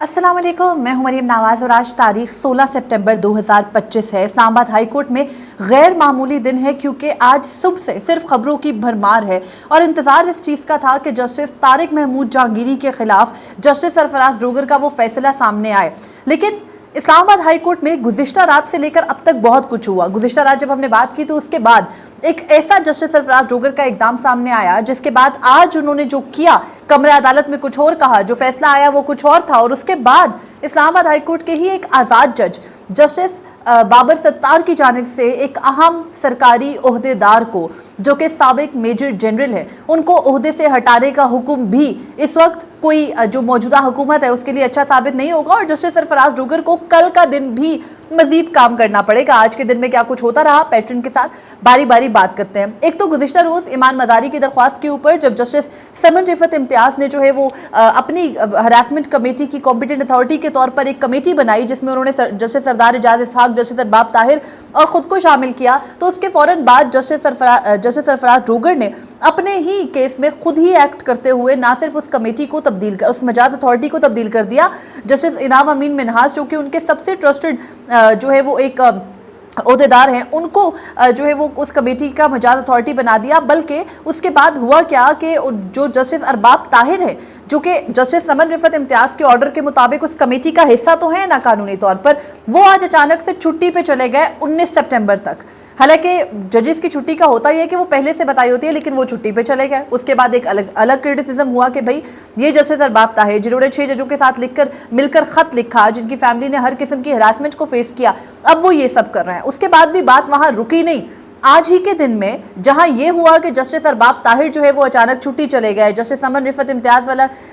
अस्सलाम वालेकुम, मैं हूं मरीम नवाज और आज तारीख 16 सितंबर 2025 है। इस्लामाबाद हाई कोर्ट में गैर मामूली दिन है क्योंकि आज सुबह से सिर्फ खबरों की भरमार है और इंतजार इस चीज़ का था कि जस्टिस तारिक महमूद जहांगीरी के खिलाफ जस्टिस सरफराज डोगर का वो फैसला सामने आए। लेकिन इस्लामाबाद हाई कोर्ट में गुज़िश्ता रात से लेकर अब तक बहुत कुछ हुआ। गुज़िश्ता रात जब हमने बात की तो उसके बाद एक ऐसा जस्टिस सरफराज डोगर का इक़दाम सामने आया जिसके बाद आज उन्होंने जो किया, कमरे अदालत में कुछ और कहा, जो फैसला आया वो कुछ और था। और उसके बाद इस्लामाबाद हाई कोर्ट के ही एक आज़ाद जज जस्टिस बाबर सत्तार की जानिब से एक अहम सरकारी ओहदेदार को, जो कि साबिक मेजर जनरल है, उनको ओहदे से हटाने का हुक्म भी इस वक्त कोई जो मौजूदा हुकूमत है उसके लिए अच्छा साबित नहीं होगा और जस्टिस सरफराज डोगर को कल का दिन भी मजीद काम करना पड़ेगा। आज के दिन में क्या कुछ होता रहा, पैटर्न के साथ बारी बारी बात करते हैं। एक तो गुज़िश्ता रोज़ ईमान मज़ारी की दरख्वास्त के ऊपर जब जस्टिस समन रिफत इम्तियाज़ ने जो है वो अपनी हरासमेंट कमेटी की कॉम्पिटेंट अथॉरिटी के तौर पर एक कमेटी बनाई जिसमें उन्होंने जस्टिस सरदार एजाज इसहाक, जस्टिस अरबाब ताहिर और ख़ुद को शामिल किया, तो उसके फ़ौरन बाद जस्टिस सरफराज डोगर ने अपने ही केस में खुद ही एक्ट करते हुए ना सिर्फ उस कमेटी को तब्दील कर, उस मजाज अथॉरिटी को तब्दील कर दिया। जस्टिस इनाम अमीन मिनहाज जो कि उनके सबसे ट्रस्टेड जो है वो एक ओहदेदार हैं, उनको जो है वो उस कमेटी का मजाज अथॉरिटी बना दिया। बल्कि उसके बाद हुआ क्या कि जो जस्टिस अरबाब ताहिर है, जो कि जस्टिस समन रिफत इम्तियाज़ के ऑर्डर के मुताबिक उस कमेटी का हिस्सा तो है ना कानूनी तौर पर, वो आज अचानक से छुट्टी पे चले गए 19 सितंबर तक। हालांकि जजेस की छुट्टी का होता ही है कि वो पहले से बताई होती है, लेकिन वो छुट्टी पे चले गए। उसके बाद एक अलग क्रिटिसिज्म हुआ कि भाई ये जस्टिस अरबाब ताहिर जिन्होंने 6 जजों के साथ मिलकर खत लिखा, जिनकी फैमिली ने हर किस्म की हरासमेंट को फेस किया, अब वो ये सब कर रहे हैं। उसके बाद भी बात वहाँ रुकी नहीं। आज ही के दिन में जहां ये हुआ कि जस्टिस अरबाब ताहिर जो है वो अचानक छुट्टी चले गए, जस्टिस समन रिफत इम्तियाज़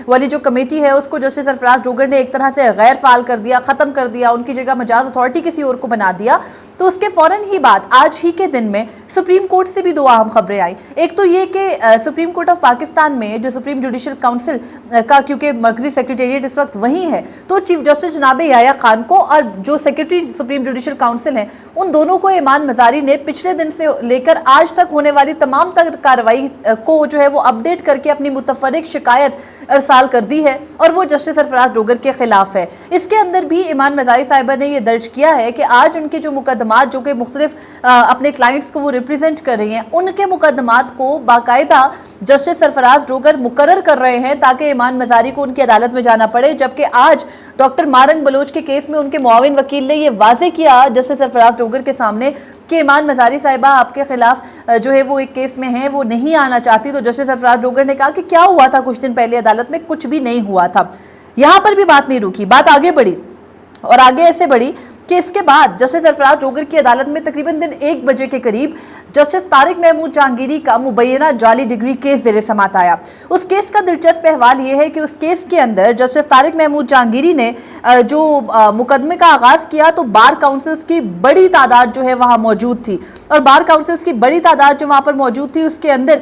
वाली जो कमेटी है उसको जस्टिस सरफराज डोगर ने एक तरह से गैर फाल कर दिया, ख़त्म कर दिया, उनकी जगह मजाज अथॉरिटी किसी और को बना दिया। तो उसके फ़ौरन ही बाद आज ही के दिन में सुप्रीम कोर्ट से भी 2 अहम खबरें आई। एक तो ये कि सुप्रीम कोर्ट ऑफ पाकिस्तान में जो सुप्रीम जुडिशल काउंसिल का, क्योंकि मरकजी सेक्रेटेरिएट इस वक्त वहीं है, तो चीफ जस्टिस जनाब याया खान को और जो सेक्रेटरी सुप्रीम जुडिशल काउंसिल हैं उन दोनों को ईमान मज़ारी ने पिछले दिन से लेकर आज तक होने वाली तमाम कार्रवाई को जो है वो अपडेट करके अपनी मुतफर्रिक शिकायत अरसाल कर दी है और वो जस्टिस सरफराज डोगर के खिलाफ है। इसके अंदर भी ईमान मज़ारी साहिबा ने ये दर्ज किया है कि आज उनके जो मुकदमात, जो कि मुख्तलिफ अपने क्लाइंट्स को वो रिप्रेजेंट कर रही हैं, उनके मुकदमात को बाकायदा जस्टिस सरफराज डोगर मुकर्रर कर रहे हैं ताकि ईमान मज़ारी को उनकी अदालत में जाना पड़े। जबकि आज डॉक्टर मारंग बलोच के केस में उनके मुआविन वकील ने यह वाजे किया जस्टिस सरफराज डोगर के सामने कि ईमान मज़ारी साहिबा आपके खिलाफ जो है वो एक केस में है, वो नहीं आना चाहती। तो जस्टिस सरफराज डोगर ने कहा कि क्या हुआ था कुछ दिन पहले अदालत में, कुछ भी नहीं हुआ था। यहाँ पर भी बात नहीं रुकी, बात आगे बढ़ी और आगे ऐसे बढ़ी कि इसके बाद जस्टिस सरफराज डोगर की अदालत में तकरीबन दिन 1 बजे के करीब जस्टिस तारिक महमूद जहांगीरी का मुबैना जाली डिग्री केस ज़ेरे समात आया। उस केस का दिलचस्प अहवाल ये है कि उस केस के अंदर जस्टिस तारिक महमूद जहांगीरी ने जो मुकदमे का आगाज़ किया तो बार काउंसिल्स की बड़ी तादाद जो है वहाँ मौजूद थी और बार काउंसिल्स की बड़ी तादाद जो वहाँ पर मौजूद थी उसके अंदर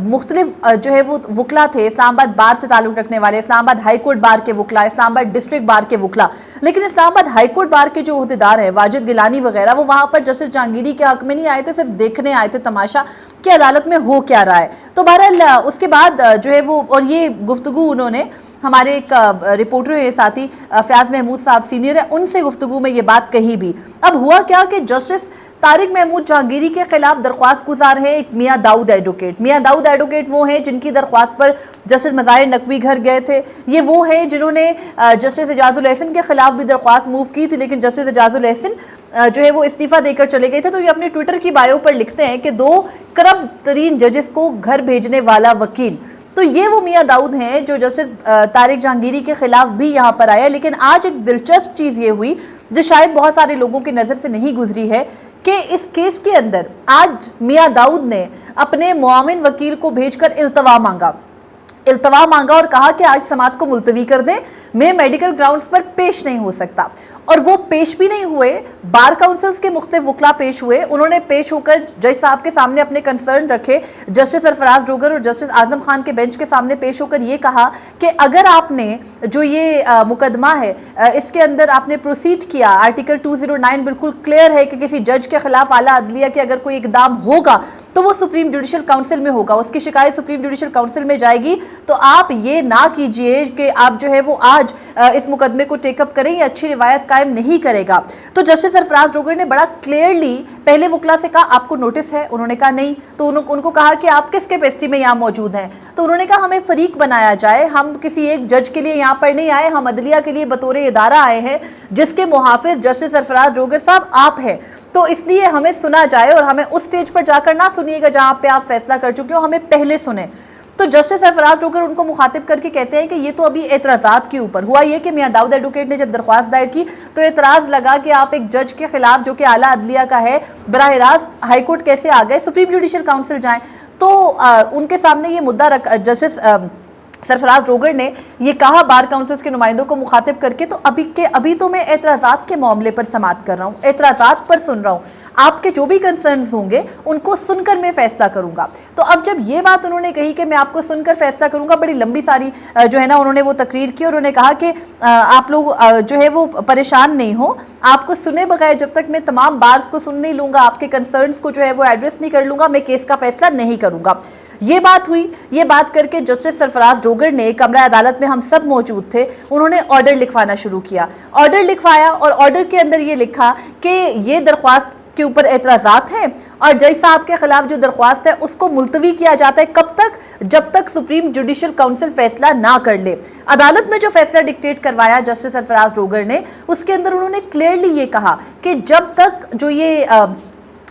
मुख्तलिफ जो है वो वकला थे, इस्लामाबाद बार से ताल्लुक़ रखने वाले, इस्लामाबाद हाई कोर्ट बार के वकला, इस्लामाबाद डिस्ट्रिक्ट बार के वकला। लेकिन इस्लामाबाद हाई कोर्ट बार के जो ओहदेदार है वाजिद गिलानी वगैरह, वो वहाँ पर जस्टिस जहांगीरी के हक में नहीं आए थे, सिर्फ देखने आए थे तमाशा कि अदालत में हो क्या रहा है। तो बहरहाल उसके बाद जो है वो, और ये गुफ्तगू उन्होंने हमारे एक रिपोर्टर है साथी फयाज महमूद साहब सीनियर है, उनसे गुफ्तगू में ये बात कही भी। अब हुआ क्या कि जस्टिस तारिक महमूद जहांगीरी के खिलाफ दरख्वास्त गुजार है एक मियाँ दाऊद एडवोकेट। मियाँ दाऊद एडवोकेट वो हैं जिनकी दरख्वास्त पर जस्टिस मज़ाहिर नकवी घर गए थे। ये वो हैं जिन्होंने जस्टिस एजाजुल एहसन के खिलाफ भी दरख्वास्त मूव की थी, लेकिन जस्टिस एजाजुल एहसन जो है वो इस्तीफ़ा देकर चले गए थे। तो ये अपने ट्विटर की बायो पर लिखते हैं कि 2 करप्ट तरीन जजेस को घर भेजने वाला वकील। तो ये वो मियाँ दाऊद हैं जो जस्टिस तारिक जहांगीरी के खिलाफ भी यहाँ पर आया। लेकिन आज एक दिलचस्प चीज़ ये हुई जो शायद बहुत सारे लोगों की नज़र से नहीं गुजरी है कि इस केस के अंदर आज मियाँ दाऊद ने अपने मुआविन वकील को भेजकर इल्तवा मांगा और कहा कि आज समात को मुलतवी कर दें, मैं मेडिकल ग्राउंड्स पर पेश नहीं हो सकता। और वो पेश भी नहीं हुए, बार काउंसिल्स के मुख्तलिफ वकला पेश हुए, उन्होंने पेश होकर जज साहब के सामने अपने कंसर्न रखे, जस्टिस सरफराज डोगर और जस्टिस आजम खान के बेंच के सामने पेश होकर ये कहा कि अगर आपने जो ये मुकदमा है इसके अंदर आपने प्रोसीड किया, आर्टिकल 209 बिल्कुल क्लियर है कि किसी जज के खिलाफ आला अदलिया के अगर कोई इकदाम होगा तो वो सुप्रीम जुडिशल काउंसिल में होगा, उसकी शिकायत सुप्रीम जुडिशल काउंसिल में जाएगी। तो आप ये ना कीजिए कि आप जो है वो आज इस मुकदमे को टेकअप करें, ये अच्छी रिवायत कायम नहीं करेगा। तो जस्टिस सरफराज डोगर ने बड़ा क्लियरली पहले वकला से कहा आपको नोटिस है, उन्होंने कहा नहीं। तो उनको कहा कि आप किस कैपेसिटी में यहाँ मौजूद हैं, तो उन्होंने कहा हमें फरीक बनाया जाए, हम किसी एक जज के लिए यहाँ पर नहीं आए, हम अदलिया के लिए बतौर इदारा आए हैं जिसके मुहाफिज जस्टिस सरफराज डोगर साहब आप हैं, तो इसलिए हमें सुना जाए और हमें उस स्टेज पर जाकर ना सुनिएगा जहाँ पे आप फैसला कर चुके हो, हमें पहले सुने। तो जस्टिस सरफराज डोगर उनको मुखातिब करके कहते हैं कि ये तो अभी एतराज़ात के ऊपर हुआ। ये कि मियां दाऊद एडवोकेट ने जब दरख्वास्त दायर की तो एतराज़ लगा कि आप एक जज के खिलाफ जो कि आला अदलिया का है बराह रास्त हाईकोर्ट कैसे आ गए, सुप्रीम जुडिशल काउंसिल जाएं। तो उनके सामने ये मुद्दा रख जस्टिस सरफराज डोगर ने ये कहा बार काउंसिल्स के नुमाइंदों को मुखातिब करके, तो अभी तो मैं एतराज़ात के मामले पर समाअत कर रहा हूँ, एतराज़ात पर सुन रहा हूँ, आपके जो भी कंसर्न्स होंगे उनको सुनकर मैं फैसला करूंगा। तो अब जब ये बात उन्होंने कही कि मैं आपको सुनकर फैसला करूंगा, बड़ी लंबी सारी जो है ना उन्होंने वो तकरीर की और उन्होंने कहा कि आप लोग जो है वो परेशान नहीं हो, आपको सुने बगैर जब तक मैं तमाम बार्स को सुन नहीं लूँगा, आपके कंसर्न्स को जो है वो एड्रेस नहीं कर लूँगा, मैं केस का फैसला नहीं करूँगा। ये बात हुई। ये बात करके जस्टिस सरफराज डोगर ने, कमरा अदालत में हम सब मौजूद थे, उन्होंने ऑर्डर लिखवाना शुरू किया। ऑर्डर लिखवाया और ऑर्डर के अंदर ये लिखा कि ये दरख्वास्त के ऊपर एतराज़ात हैं और जज साहब के खिलाफ जो दरख्वास्त है उसको मुलतवी किया जाता है कब तक, जब तक सुप्रीम जुडिशल काउंसिल फैसला ना कर ले। अदालत में जो फैसला डिक्टेट करवाया जस्टिस सरफराज डोगर ने, उसके अंदर उन्होंने क्लियरली ये कहा कि जब तक जो ये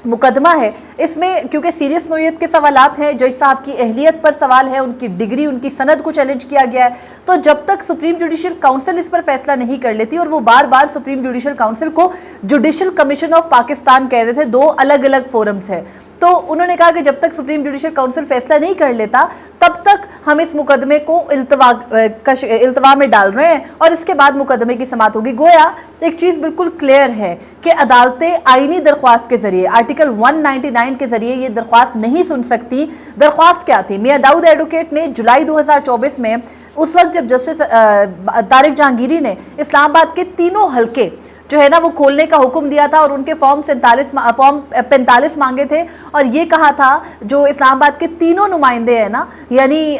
मुकदमा है इसमें क्योंकि सीरियस नोयत के सवालात हैं, जज साहब की अहलियत पर सवाल है, उनकी डिग्री, उनकी सनद को चैलेंज किया गया है, तो जब तक सुप्रीम जुडिशल काउंसिल इस पर फैसला नहीं कर लेती, और वो बार बार सुप्रीम जुडिशल काउंसिल को जुडिशल कमीशन ऑफ पाकिस्तान कह रहे थे, दो अलग अलग फोरम्स हैं, तो उन्होंने कहा कि जब तक सुप्रीम जुडिशल काउंसिल फैसला नहीं कर लेता तब तक हम इस मुकदमे को इल्तवा में डाल रहे हैं और इसके बाद मुकदमे की समाअत होगी। गोया एक चीज़ बिल्कुल क्लियर है कि अदालतें आईनी दरख्वास्त के जरिए आर्टिकल 199 के जरिए ये दरख्वास्त नहीं सुन सकती। दरख्वास्त क्या थी? मियां दाऊद एडवोकेट ने जुलाई 2024 में, उस वक्त जब जस्टिस तारिक जहांगीरी ने इस्लामाबाद के तीनों हलके जो है ना वो खोलने का हुक्म दिया था और उनके फॉर्म 45 मांगे थे और ये कहा था जो इस्लामाबाद के तीनों नुमाइंदे हैं ना, यानी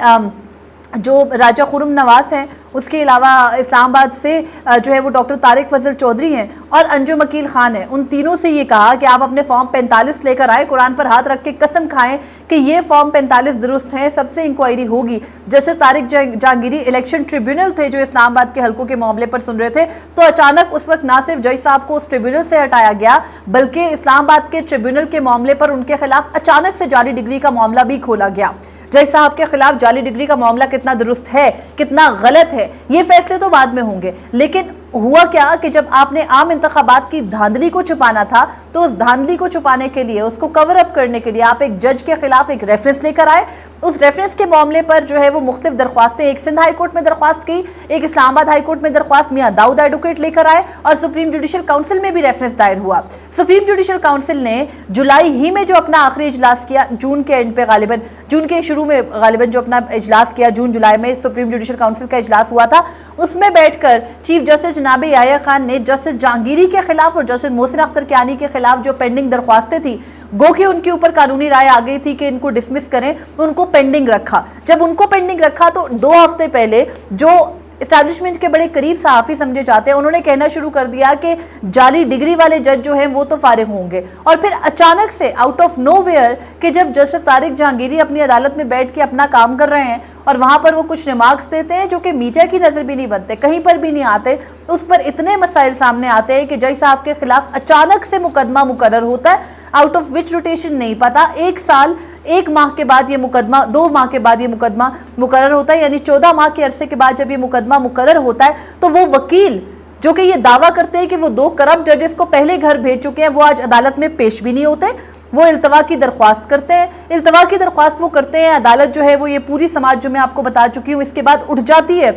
जो राजा खुर्रम नवाज हैं, उसके अलावा इस्लामाबाद से जो है वो डॉक्टर तारिक फजल चौधरी हैं और अंजुम अकील खान हैं, उन तीनों से ये कहा कि आप अपने फॉर्म 45 लेकर आए, कुरान पर हाथ रख के कसम खाएं कि ये फॉर्म 45 दुरुस्त हैं, सबसे इंक्वायरी होगी। जैसे तारिक जहांगीरी इलेक्शन ट्रिब्यूनल थे जो इस्लामाबाद के हलकों के मामले पर सुन रहे थे, तो अचानक उस वक्त ना सिर्फ जज साहब को उस ट्रिब्यूनल से हटाया गया बल्कि इस्लामाबाद के ट्रिब्यूनल के मामले पर उनके खिलाफ अचानक से जाली डिग्री का मामला भी खोला गया। जज साहब के खिलाफ जाली डिग्री का मामला कितना दुरुस्त है, कितना गलत है, ये फैसले तो बाद में होंगे, लेकिन हुआ क्या कि जब आपने आम इंतखाबात की धांधली को छुपाना था तो उस धांधली को छुपाने के लिए, उसको कवर अप करने के लिए आप एक जज के खिलाफ एक रेफरेंस लेकर आए। उस रेफरेंस के मामले पर जो है वो मुख्तलिफ दरख्वास्तें, एक सिंध हाई कोर्ट में दरख्वास्त की, एक इस्लामाबाद हाई कोर्ट में दरख्वास्त मियां दाऊद एडवोकेट लेकर आए और सुप्रीम जुडिशल काउंसिल में भी रेफरेंस दायर हुआ। सुप्रीम जुडिशल काउंसिल ने जुलाई ही में जो अपना आखिरी इजलास किया, जून के एंड पे गालिबन, जून के शुरू में गालिबन जो अपना इजलास किया, जून जुलाई में सुप्रीम जुडिशल काउंसिल का इजलास हुआ था, उसमें बैठकर चीफ जस्टिस जनाब याह्या खान ने जस्टिस जहांगीरी के खिलाफ और जस्टिस मोहसिन अख्तर कियानी के खिलाफ जो पेंडिंग दरख्वास्तें थी, गो कि उनके ऊपर कानूनी राय आ गई थी कि इनको डिसमिस करें, उनको पेंडिंग रखा। जब उनको पेंडिंग रखा तो 2 हफ्ते पहले जो एस्टैब्लिशमेंट के बड़े करीब सहाफ़ी समझे जाते हैं, उन्होंने कहना शुरू कर दिया कि जाली डिग्री वाले जज जो हैं वो तो फारिग होंगे। और फिर अचानक से आउट ऑफ नोवेयर कि जब जस्टिस तारिक जहांगीरी अपनी अदालत में बैठ के अपना काम कर रहे हैं और वहाँ पर वो कुछ रिमार्क्स देते हैं जो कि मीडिया की नज़र भी नहीं बनते, कहीं पर भी नहीं आते, उस पर इतने मसाइल सामने आते हैं कि जज साहब के खिलाफ अचानक से मुकदमा मुकर्रर होता है, आउट ऑफ विच रोटेशन नहीं पता, 1 साल 1 माह के बाद ये मुकदमा, 2 माह के बाद ये मुकदमा मुकर्रर होता है, यानी 14 माह के अरसे के बाद जब ये मुकदमा मुकर्रर होता है तो वो वकील जो कि ये दावा करते हैं कि वो 2 करप्ट जजेस को पहले घर भेज चुके हैं, वो आज अदालत में पेश भी नहीं होते, वो इल्तवा की दरख्वास्त करते हैं। इल्तवा की दरख्वास्त वो करते हैं, अदालत जो है वो ये पूरी समाज जो मैं आपको बता चुकी हूँ इसके बाद उठ जाती है।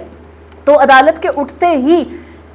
तो अदालत के उठते ही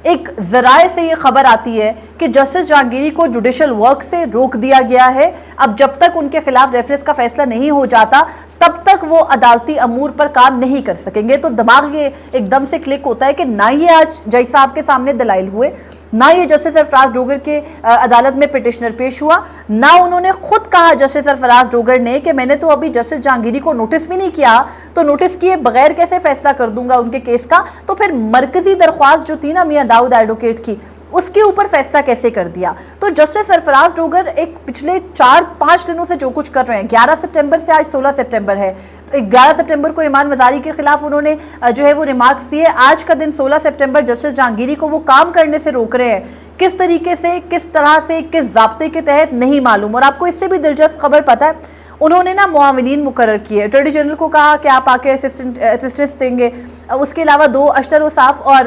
एक ज़राए से ये खबर आती है کہ جسٹس جہانگیری کو جوڈیشل ورک سے روک دیا گیا ہے. اب جب تک ان کے خلاف ریفرنس کا فیصلہ نہیں ہو جاتا تب تک وہ عدالتی امور پر کام نہیں کر سکیں گے. تو دماغ یہ ایک دم سے کلک ہوتا ہے کہ نہ یہ آج جج صاحب کے سامنے دلائل ہوئے, نہ یہ جسٹس سرفراز ڈوگر کے عدالت میں پٹیشنر پیش ہوا, نہ انہوں نے خود کہا جسٹس سرفراز ڈوگر نے کہ میں نے تو ابھی جسٹس جہانگیری کو نوٹس بھی نہیں کیا, تو نوٹس کیے بغیر کیسے فیصلہ کر دوں گا ان کے کیس کا. تو پھر مرکزی درخواست جو تھی نا میاں داؤد ایڈوکیٹ کی, اس کے اوپر فیصلہ کیسے کر دیا. تو جسٹس سرفراز ڈوگر ایک پچھلے 4-5 دنوں سے جو کچھ کر رہے ہیں, 11 سپٹمبر سے آج 16 سپٹمبر ہے, 11 سپٹمبر کو ایمان وزاری کے خلاف انہوں نے جو ہے وہ ریمارکس دیے. آج کا دن 16 سپٹمبر جسٹس جہانگیری کو وہ کام کرنے سے روک رہے ہیں. کس طریقے سے, کس طرح سے, کس ضابطے کے تحت نہیں معلوم. اور آپ کو اس سے بھی دلچسپ خبر پتہ ہے, انہوں نے نا معاونین مقرر کیے. اٹارنی جنرل کو کہا کہ آپ آ کے اسسٹنس دیں گے. اس کے علاوہ 2 اشتر اوصاف اور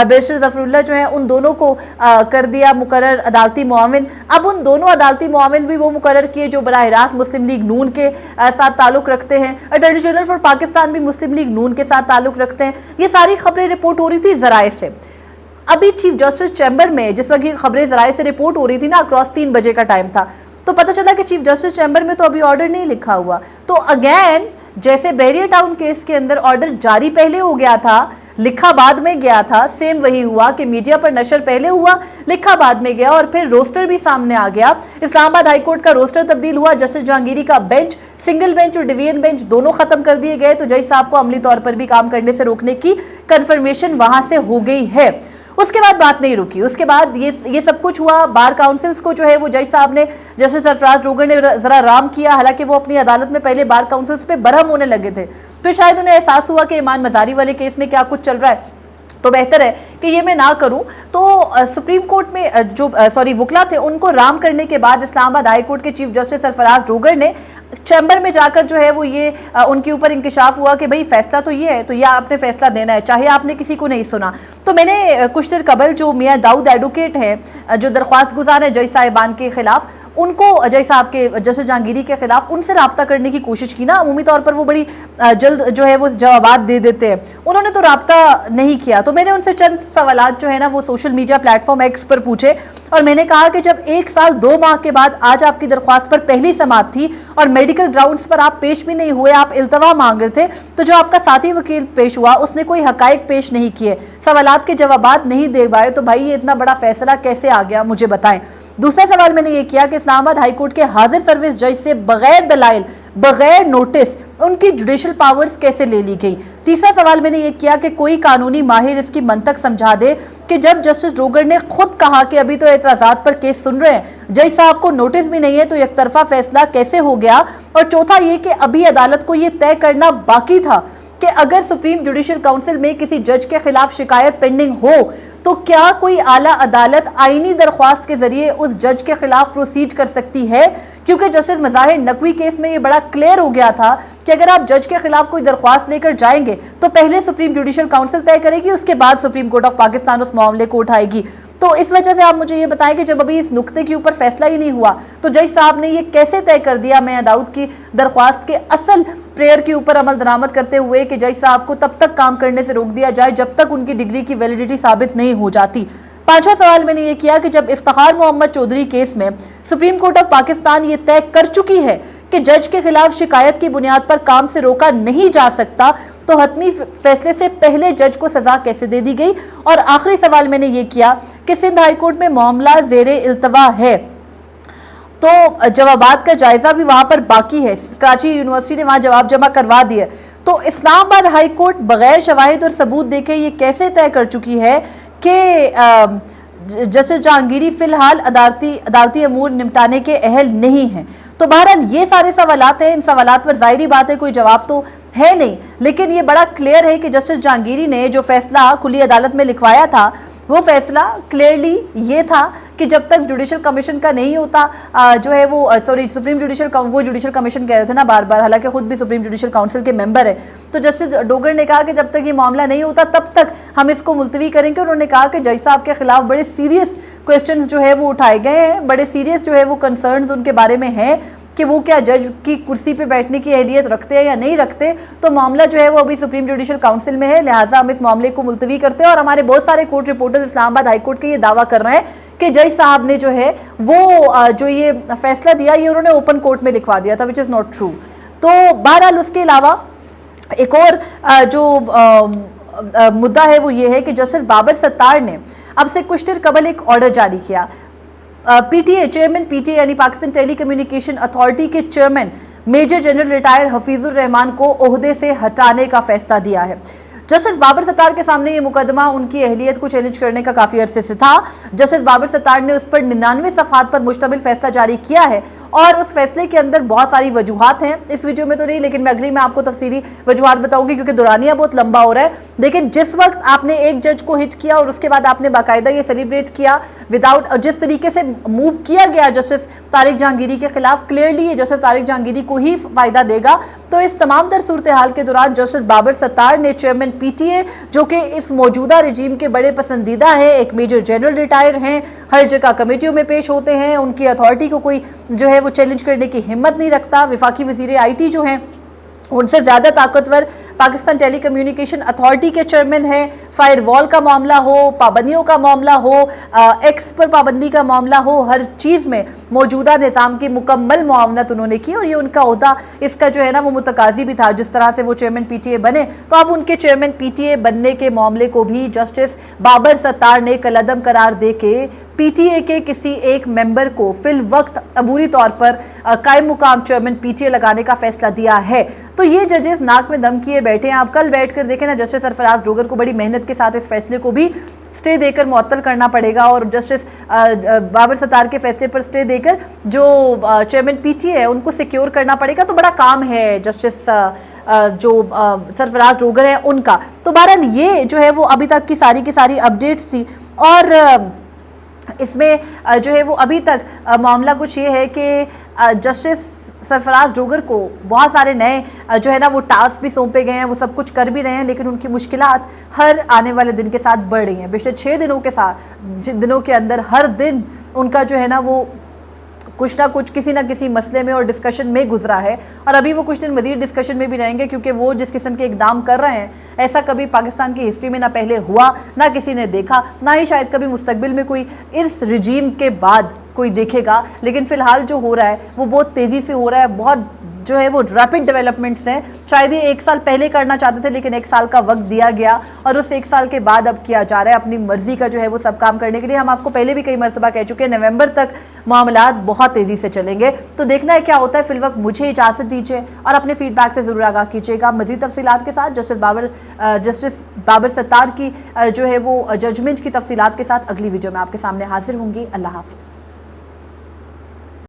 بیرسٹر ظفر اللہ جو ہیں ان دونوں کو کر دیا مقرر عدالتی معاون. اب ان دونوں عدالتی معاون بھی وہ مقرر کیے جو براہ راست مسلم لیگ نون کے ساتھ تعلق رکھتے ہیں. اٹارنی جنرل فار پاکستان بھی مسلم لیگ نون کے ساتھ تعلق رکھتے ہیں. یہ ساری خبریں رپورٹ ہو رہی تھی ذرائع سے. ابھی چیف جسٹس چیمبر میں جس وقت یہ خبریں ذرائع سے رپورٹ ہو رہی تھی نا, اکراس 3 بجے کا ٹائم تھا, تو پتہ چلا کہ چیف جسٹس چیمبر میں تو ابھی آرڈر نہیں لکھا ہوا. تو اگین جیسے بحریہ ٹاؤن کیس کے اندر آرڈر جاری پہلے ہو گیا تھا, لکھا بعد میں گیا تھا, سیم وہی ہوا کہ میڈیا پر نشر پہلے ہوا, لکھا بعد میں گیا, اور پھر روسٹر بھی سامنے آ گیا. اسلام آباد ہائی کورٹ کا روسٹر تبدیل ہوا, جسٹس جہانگیری کا بینچ, سنگل بینچ اور ڈویژن بینچ دونوں ختم کر دیے گئے. تو جج صاحب کو عملی طور پر بھی کام کرنے سے روکنے کی کنفرمیشن وہاں سے ہو گئی ہے. اس کے بعد بات نہیں رکی, اس کے بعد یہ سب کچھ ہوا. بار کاؤنسلز کو جو ہے وہ جج صاحب نے, جسٹس سرفراز ڈوگر نے ذرا رام کیا, حالانکہ وہ اپنی عدالت میں پہلے بار کاؤنسلز پہ برہم ہونے لگے تھے. پھر شاید انہیں احساس ہوا کہ ایمان مزاری والے کیس میں کیا کچھ چل رہا ہے, تو بہتر ہے کہ یہ میں نہ کروں. تو سپریم کورٹ میں جو وکلا تھے ان کو رام کرنے کے بعد اسلام آباد ہائی کورٹ کے چیف جسٹس سرفراز ڈوگر نے چیمبر میں جا کر جو ہے وہ یہ ان کے اوپر انکشاف ہوا کہ بھئی فیصلہ تو یہ ہے, تو یہ آپ نے فیصلہ دینا ہے, چاہے آپ نے کسی کو نہیں سنا. تو میں نے کچھ دیر قبل جو میاں داؤد ایڈوکیٹ ہیں جو درخواست گزار ہیں جج صاحبان کے خلاف, ان کو جج صاحب کے جسٹس جہانگیری کے خلاف ان سے رابطہ کرنے کی کوشش کی نا. عمومی طور پر وہ بڑی جلد جو ہے وہ جوابات دے دیتے ہیں, انہوں نے تو رابطہ نہیں کیا. تو میں نے ان سے چند سوالات جو ہے نا وہ social media platform X پر پوچھے, اور میں نے کہا کہ جب 1 سال 2 ماہ کے بعد آج آپ کی درخواست پر پہلی سماعت تھی اور میڈیکل گراؤنڈز پر آپ پیش بھی نہیں ہوئے, آپ التوا مانگ رہے تھے, تو جو آپ کا ساتھی وکیل پیش ہوا اس نے کوئی حقائق پیش نہیں کیے, سوالات کے جوابات نہیں دے پائے, تو بھائی یہ اتنا بڑا فیصلہ کیسے آ گیا مجھے بتائیں. دوسرا سوال میں نے یہ کیا کہ اسلام آباد ہائی کورٹ کے حاضر سروس جج سے بغیر دلائل, بغیر نوٹس ان کی جوڈیشل پاورز کیسے لے لی گئی. تیسرا سوال میں نے یہ کیا کہ کوئی قانونی ماہر اس کی منطق سمجھا دے کہ جب جسٹس ڈوگر نے خود کہا کہ ابھی تو اعتراضات پر کیس سن رہے ہیں, جج صاحب کو نوٹس بھی نہیں ہے, تو یک طرفہ فیصلہ کیسے ہو گیا. اور چوتھا یہ کہ ابھی عدالت کو یہ طے کرنا باقی تھا کہ اگر سپریم جوڈیشل کونسل میں کسی جج کے خلاف شکایت پینڈنگ ہو تو کیا کوئی اعلیٰ عدالت آئینی درخواست کے ذریعے اس جج کے خلاف پروسیڈ کر سکتی ہے. کیونکہ جسٹس مظاہر نقوی کیس میں یہ بڑا کلیئر ہو گیا تھا کہ اگر آپ جج کے خلاف کوئی درخواست لے کر جائیں گے تو پہلے سپریم جوڈیشل کونسل طے کرے گی, اس کے بعد سپریم کورٹ آف پاکستان اس معاملے کو اٹھائے گی. تو اس وجہ سے آپ مجھے یہ بتائیں کہ جب ابھی اس نقطے کے اوپر فیصلہ ہی نہیں ہوا تو جج صاحب نے یہ کیسے طے کر دیا میاں داؤد کی درخواست کے اصل پریئر کے اوپر عمل درآمد کرتے ہوئے کہ جج صاحب کو تب تک کام کرنے سے روک دیا جائے جب تک ان کی ڈگری کی ویلیڈیٹی ثابت نہیں ہو جاتی. پانچواں سوال میں نے یہ کیا کہ جب افتخار محمد چودھری کیس میں سپریم کورٹ آف پاکستان یہ طے کر چکی ہے کہ جج کے خلاف شکایت کی بنیاد پر کام سے روکا نہیں جا سکتا, تو حتمی فیصلے سے پہلے جج کو سزا کیسے دے دی گئی. اور آخری سوال میں نے یہ کیا کہ سندھ ہائی کورٹ میں معاملہ زیر التوا ہے, تو جوابات کا جائزہ بھی وہاں پر باقی ہے, کراچی یونیورسٹی نے وہاں جواب جمع کروا دیے. تو اسلام آباد ہائی کورٹ بغیر شواہد اور ثبوت دیکھے یہ کیسے طے کر چکی ہے کہ جسٹس جہانگیری فی الحال عدالتی امور نمٹانے کے اہل نہیں ہیں. تو بہرحال یہ سارے سوالات ہیں, ان سوالات پر ظاہری بات ہے کوئی جواب تو ہے نہیں, لیکن یہ بڑا کلیئر ہے کہ جسٹس جہانگیری نے جو فیصلہ کھلی عدالت میں لکھوایا تھا وہ فیصلہ کلیئرلی یہ تھا کہ جب تک جوڈیشل کمیشن کا نہیں ہوتا جو ہے وہ سپریم جوڈیشل کمیشن کہہ رہے تھے نا بار بار, حالانکہ خود بھی سپریم جوڈیشل کونسل کے ممبر ہے. تو جسٹس ڈوگر نے کہا کہ جب تک یہ معاملہ نہیں ہوتا تب تک ہم اس کو ملتوی کریں گے. انہوں نے کہا کہ جج صاحب کے خلاف بڑے سیریس کویسچنز جو ہے وہ اٹھائے گئے ہیں, بڑے سیریس جو ہے وہ کنسرنز ان کے بارے میں ہیں کہ وہ کیا جج کی کرسی پہ بیٹھنے کی اہلیت رکھتے ہیں یا نہیں رکھتے، تو معاملہ جو ہے وہ ابھی سپریم جوڈیشل کاؤنسل میں ہے، لہٰذا ہم اس معاملے کو ملتوی کرتے ہیں۔ اور ہمارے بہت سارے کورٹ رپورٹرز اسلام آباد ہائی کورٹ کے یہ دعویٰ کر رہے ہیں کہ جج صاحب نے جو ہے وہ جو یہ فیصلہ دیا یہ انہوں نے اوپن کورٹ میں لکھوا دیا تھا، which is not true۔ تو بہرحال اس کے علاوہ ایک اور جو مدعا ہے وہ یہ ہے کہ جسٹس بابر ستار نے اب سے کچھ دیر قبل ایک آرڈر جاری کیا، P T A chairman P T A یعنی پاکستان ٹیلی کمیونیکیشن اتھارٹی کے chairman major general retire Hafeez ur Rehman کو عہدے سے ہٹانے کا فیصلہ دیا ہے۔ جسٹس بابر ستار کے سامنے یہ مقدمہ ان کی اہلیت کو چیلنج کرنے کا کافی عرصے سے تھا۔ جسٹس بابر ستار نے اس پر 99 صفحات پر مشتمل فیصلہ جاری کیا ہے اور اس فیصلے کے اندر بہت ساری وجوہات ہیں، اس ویڈیو میں تو نہیں لیکن میں اگلی میں آپ کو تفصیلی وجوہات بتاؤں گی کیونکہ دورانیہ بہت لمبا ہو رہا ہے۔ لیکن جس وقت آپ نے ایک جج کو ہٹ کیا اور اس کے بعد آپ نے باقاعدہ یہ سیلیبریٹ کیا جس طریقے سے موو کیا گیا جسٹس طارق جہانگیری کے خلاف، کلیئرلی یہ جسٹس طارق جہانگیری کو ہی فائدہ دے گا۔ تو اس تمام تر صورتحال کے دوران جسٹس بابر ستار نے چیئرمین پی ٹی اے جو کہ اس موجودہ رجیم کے بڑے پسندیدہ ہیں، ایک میجر جنرل ریٹائر ہیں، ہر جگہ کمیٹیوں میں پیش ہوتے ہیں، ان کی اتھارٹی کو کوئی جو ہے وہ چیلنج کرنے کی ہمت نہیں رکھتا، وفاقی وزیر آئی ٹی جو ہیں ان سے زیادہ طاقتور پاکستان ٹیلی کمیونیکیشن اتھارٹی کے چیئرمین ہیں، فائر وال کا معاملہ ہو، پابندیوں کا معاملہ ہو، ایکس پر پابندی کا معاملہ ہو، ہر چیز میں موجودہ نظام کی مکمل معاونت انہوں نے کی اور یہ ان کا عہدہ اس کا جو ہے نا وہ متقاضی بھی تھا۔ جس طرح سے وہ چیئرمین پی ٹی اے بنے تو اب ان کے چیئرمین پی ٹی اے بننے کے معاملے کو بھی جسٹس بابر ستار نے کالعدم قرار دے کے پی ٹی اے کے کسی ایک ممبر کو فی الوقت عبوری طور پر قائم مقام چیئرمین پی ٹی اے لگانے کا فیصلہ دیا ہے۔ تو یہ ججز ناک میں دم کیے بیٹھے ہیں، آپ کل بیٹھ کر دیکھیں نا جسٹس سرفراز ڈوگر کو بڑی محنت کے ساتھ اس فیصلے کو بھی سٹے دے کر معطل کرنا پڑے گا اور جسٹس بابر ستار کے فیصلے پر سٹے دے کر جو چیئرمین پی ٹی اے ہے ان کو سیکیور کرنا پڑے گا، تو بڑا کام ہے جسٹس جو سرفراز ڈوگر ہے ان کا۔ تو بہرحال یہ جو ہے وہ ابھی تک کی ساری اپڈیٹس تھی اور اس میں جو ہے وہ ابھی تک معاملہ کچھ یہ ہے کہ جسٹس سرفراز ڈوگر کو بہت سارے نئے جو ہے نا وہ ٹاسک بھی سونپے گئے ہیں، وہ سب کچھ کر بھی رہے ہیں لیکن ان کی مشکلات ہر آنے والے دن کے ساتھ بڑھ رہی ہیں۔ پچھلے 6 دنوں کے اندر ہر دن ان کا جو ہے نا وہ کچھ نہ کچھ کسی نہ کسی مسئلے میں اور ڈسکشن میں گزرا ہے اور ابھی وہ کچھ دن مزید ڈسکشن میں بھی رہیں گے کیونکہ وہ جس قسم کے اقدام کر رہے ہیں ایسا کبھی پاکستان کی ہسٹری میں نہ پہلے ہوا، نہ کسی نے دیکھا، نہ ہی شاید کبھی مستقبل میں کوئی اس رجیم کے بعد کوئی دیکھے گا۔ لیکن فی الحال جو ہو رہا ہے وہ بہت تیزی سے ہو رہا ہے، بہت جو ہے وہ ریپڈ ڈیولپمنٹس ہیں۔ شاید یہ 1 سال پہلے کرنا چاہتے تھے لیکن 1 سال کا وقت دیا گیا اور اس 1 سال کے بعد اب کیا جا رہا ہے اپنی مرضی کا جو ہے وہ سب کام کرنے کے لیے۔ ہم آپ کو پہلے بھی کئی مرتبہ کہہ چکے ہیں نومبر تک معاملات بہت تیزی سے چلیں گے، تو دیکھنا ہے کیا ہوتا ہے۔ فی الوقت مجھے اجازت دیجیے اور اپنے فیڈ بیک سے ضرور آگاہ کیجیے گا۔ مزید تفصیلات کے ساتھ جسٹس بابر ستار کی جو ہے وہ ججمنٹ کی تفصیلات کے ساتھ اگلی ویڈیو میں آپ کے سامنے حاضر ہوں گی۔ اللہ حافظ۔